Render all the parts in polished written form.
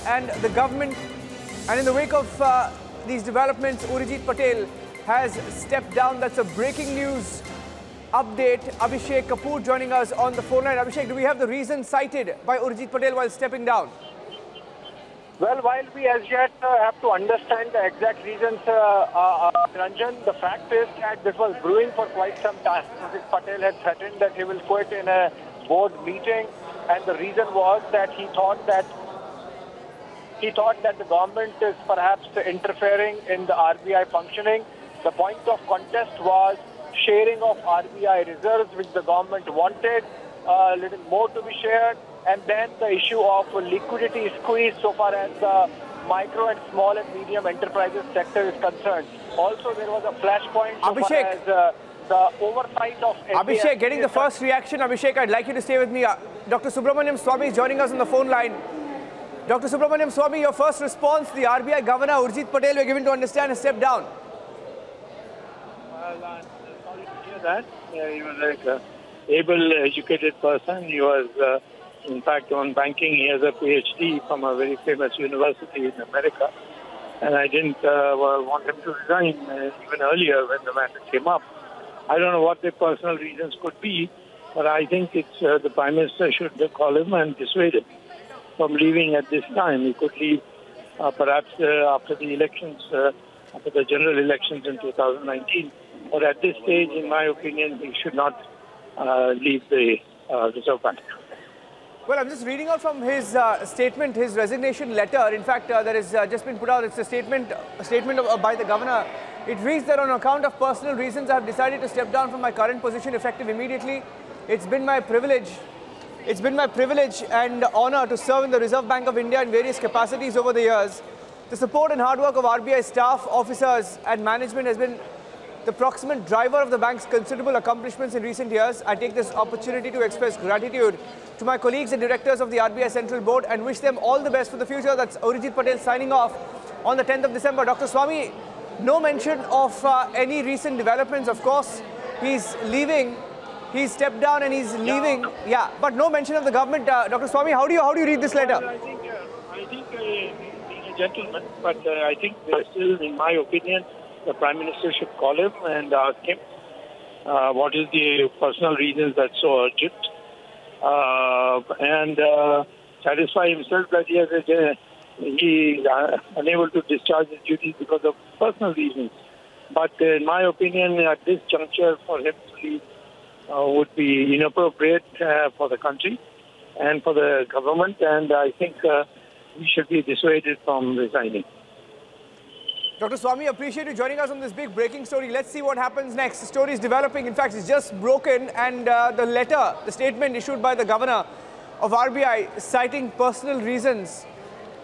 and the government. And in the wake of these developments, Urjit Patel has stepped down. That's a breaking news update. Abhishek Kapoor joining us on the phone line. Abhishek, do we have the reason cited by Urjit Patel while stepping down? Well, while we as yet have to understand the exact reasons, Ranjan, the fact is that this was brewing for quite some time. Urjit Patel had threatened that he will quit in a board meeting, and the reason was that he thought that the government is perhaps interfering in the RBI functioning. The point of contest was sharing of RBI reserves, which the government wanted a little more to be shared, and then the issue of liquidity squeeze so far as the micro and small and medium enterprises sector is concerned. Also, there was a flashpoint so far as the oversight of Abhishek, getting the first reaction. Abhishek, I'd like you to stay with me. Dr. Subramaniam Swamy is joining us on the phone line. Dr. Subramaniam Swamy, your first response: the RBI Governor Urjit Patel, we're given to understand, has stepped down. Well, I'm sorry to hear that. He was like an able, educated person. He was, in fact, on banking. He has a PhD from a very famous university in America. And I didn't want him to resign even earlier when the matter came up. I don't know what the personal reasons could be, but I think it's the Prime Minister should call him and dissuade him from leaving at this time. He could leave perhaps after the elections, after the general elections in 2019. But at this stage, in my opinion, he should not leave the Reserve Bank. Well, I'm just reading out from his statement, his resignation letter. In fact, that has just been put out. It's a statement by the governor. It reads that on account of personal reasons, I have decided to step down from my current position effective immediately. It's been my privilege and honor to serve in the Reserve Bank of India in various capacities over the years. The support and hard work of RBI staff, officers and management has been the proximate driver of the bank's considerable accomplishments in recent years. I take this opportunity to express gratitude to my colleagues and directors of the RBI Central Board and wish them all the best for the future. That's Urjit Patel signing off on the 10th of December. Dr. Swamy, no mention of any recent developments. Of course, he's leaving. He's stepped down and he's leaving. Yeah, but no mention of the government. Dr. Swamy, how do you read this letter? Well, I think he's a gentleman, but I think still, in my opinion, the Prime Minister should call him and ask him what is the personal reasons that's so urgent, and satisfy himself that he is unable to discharge his duties because of personal reasons. But in my opinion, at this juncture, for him to leave would be inappropriate for the country and for the government, and I think he should be dissuaded from resigning. Dr. Swamy, appreciate you joining us on this big breaking story. Let's see what happens next. The story is developing. In fact, it's just broken, and the statement issued by the governor of RBI citing personal reasons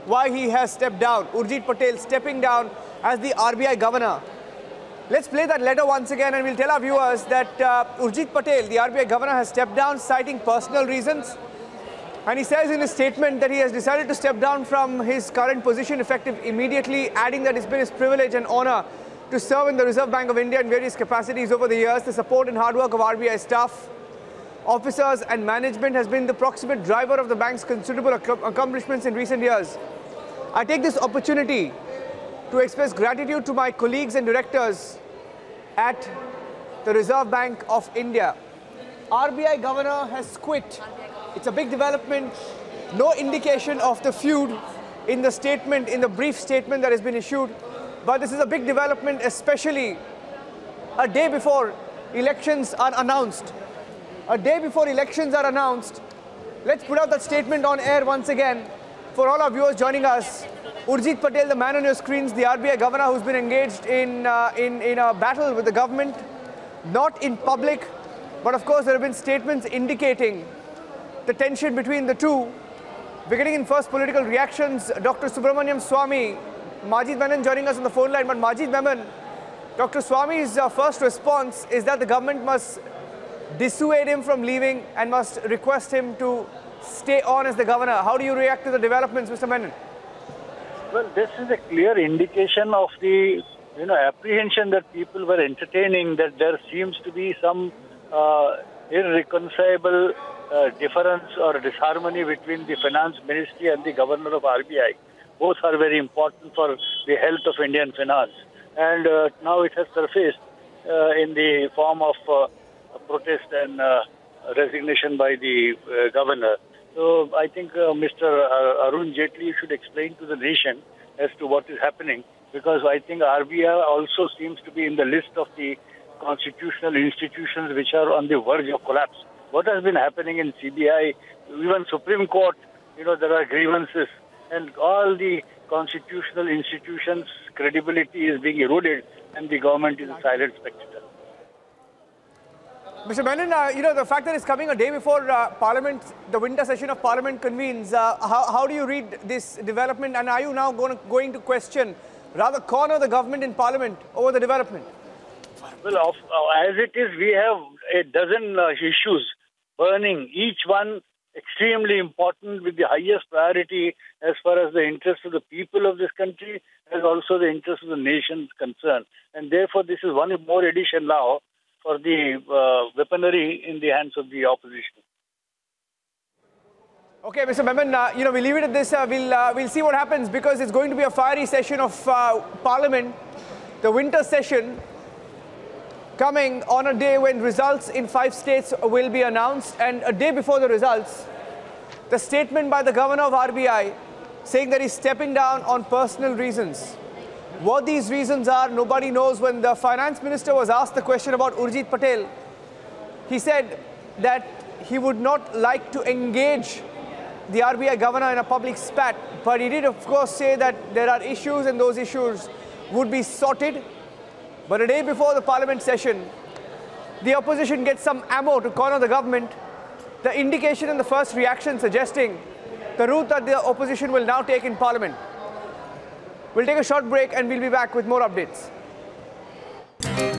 why he has stepped down. Urjit Patel stepping down as the RBI governor. Let's play that letter once again, and we'll tell our viewers that Urjit Patel, the RBI governor, has stepped down citing personal reasons. And he says in his statement that he has decided to step down from his current position effective immediately, adding that it's been his privilege and honor to serve in the Reserve Bank of India in various capacities over the years. The support and hard work of RBI staff, officers and management has been the proximate driver of the bank's considerable accomplishments in recent years. I take this opportunity to express gratitude to my colleagues and directors at the Reserve Bank of India. RBI governor has quit. It's a big development. No indication of the feud in the statement, in the brief statement that has been issued. But this is a big development, especially a day before elections are announced. A day before elections are announced. Let's put out that statement on air once again for all our viewers joining us. Urjit Patel, the man on your screens, the RBI governor who's been engaged in a battle with the government, not in public, but of course there have been statements indicating the tension between the two. Beginning in first political reactions, Dr. Subramaniam Swamy, Majid Menon joining us on the phone line. But Majid Menon, Dr. Swamy's first response is that the government must dissuade him from leaving and must request him to stay on as the governor. How do you react to the developments, Mr. Menon? Well, this is a clear indication of the apprehension that people were entertaining, that there seems to be some irreconcilable difference or disharmony between the finance ministry and the governor of RBI. both are very important for the health of Indian finance. And now it has surfaced in the form of protest and resignation by the governor. So I think Mr. Arun Jaitley should explain to the nation as to what is happening, because I think RBI also seems to be in the list of the constitutional institutions which are on the verge of collapse. What has been happening in CBI, even Supreme Court, there are grievances, and all the constitutional institutions' credibility is being eroded, and the government is a silent spectator. Mr. Menon, the fact that it's coming a day before Parliament, the winter session of Parliament convenes, how do you read this development, and are you now going to question, rather corner the government in Parliament over the development? Well, as it is, we have a dozen issues burning, each one extremely important, with the highest priority as far as the interests of the people of this country, as also the interests of the nation is concerned. And therefore, this is one more addition now for the weaponry in the hands of the opposition. Okay, Mr. Menon, we'll leave it at this. We'll see what happens, because it's going to be a fiery session of Parliament, the winter session, coming on a day when results in 5 states will be announced, and a day before the results, the statement by the governor of RBI saying that he's stepping down on personal reasons. What these reasons are, nobody knows. When the finance minister was asked the question about Urjit Patel, he said that he would not like to engage the RBI governor in a public spat, but he did of course say that there are issues and those issues would be sorted. But a day before the Parliament session, the opposition gets some ammo to corner the government. The indication in the first reaction suggesting the route that the opposition will now take in Parliament. We'll take a short break and we'll be back with more updates.